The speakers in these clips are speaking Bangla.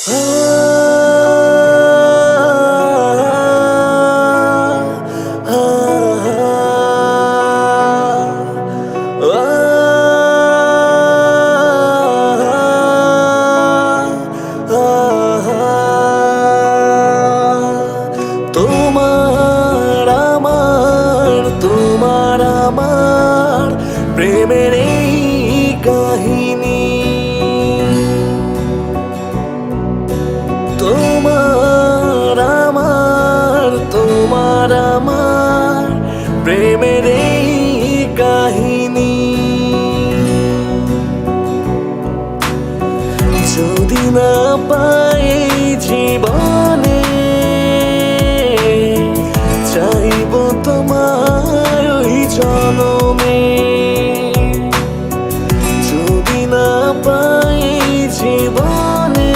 তোমার আমার প্রেমের এই কাহিনী, তোমার আমার প্রেমের এই কাহিনী। যদি না পাই জীবনে, চাইব তোমার ওই জনমে। যদি না পাই জীবনে,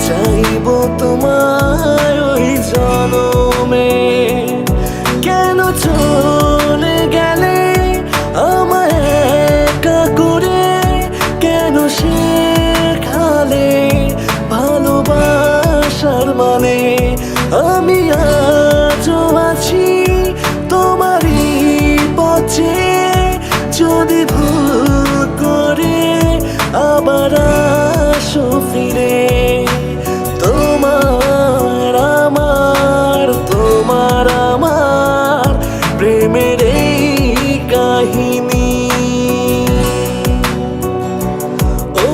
চাইব তোমার ওই জনমে। কেন চলে গেলে আমায় একা করে, কেন শেখালে ভালোবাসার মানে। আমি আজও আছি তোমারই পথে, যদি ভুল করে আবার আসো ফিরে। তোমার আমার প্রেমের এই কাহিনী। ও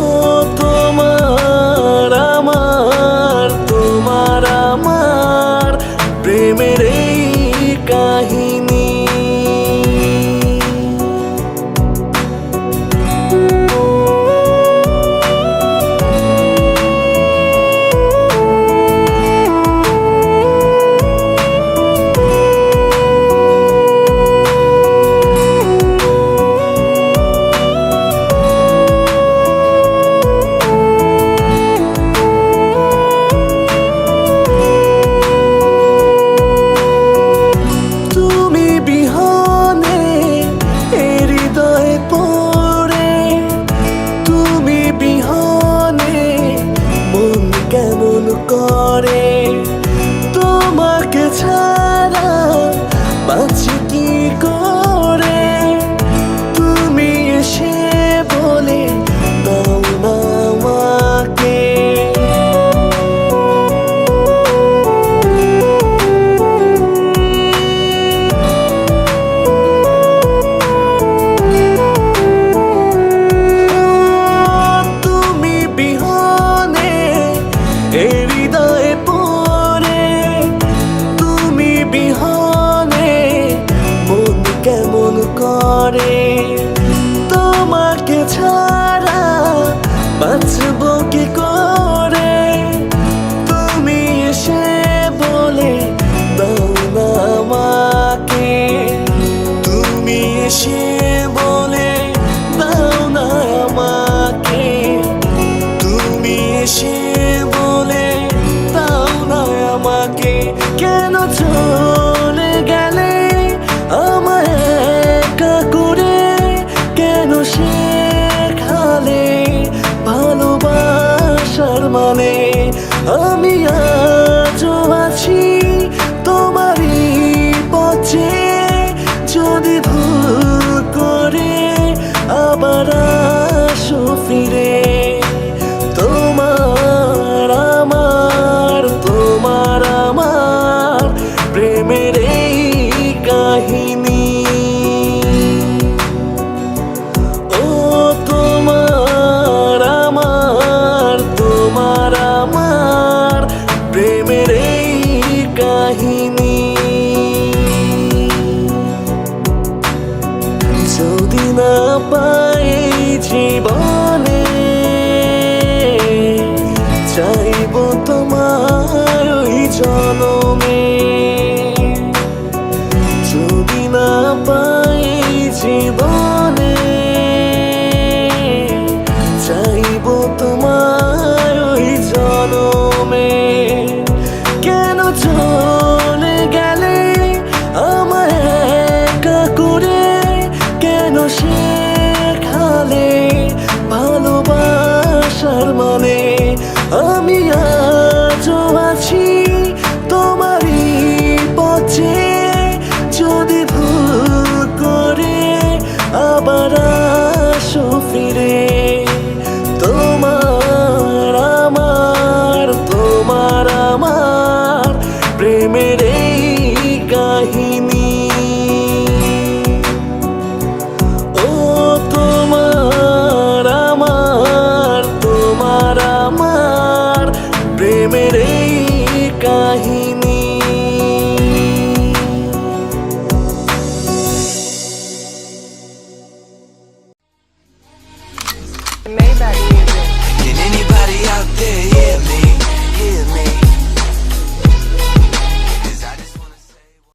তোমার আমার প্রেমের এই কাহিনী। কেমন করে তোমাকে ছাড়া বাঁচি কি করে। তুমি এসে বলে দাও না আমাকে, তুমি বিহনে হৃদয়ে পড়ে, তুমি বিহনে মন কেমন করে। তোমাকে ছাড়া বাঁচব কি করে। তুমি এসে বলে দাও না আমাকে, তুমি এসে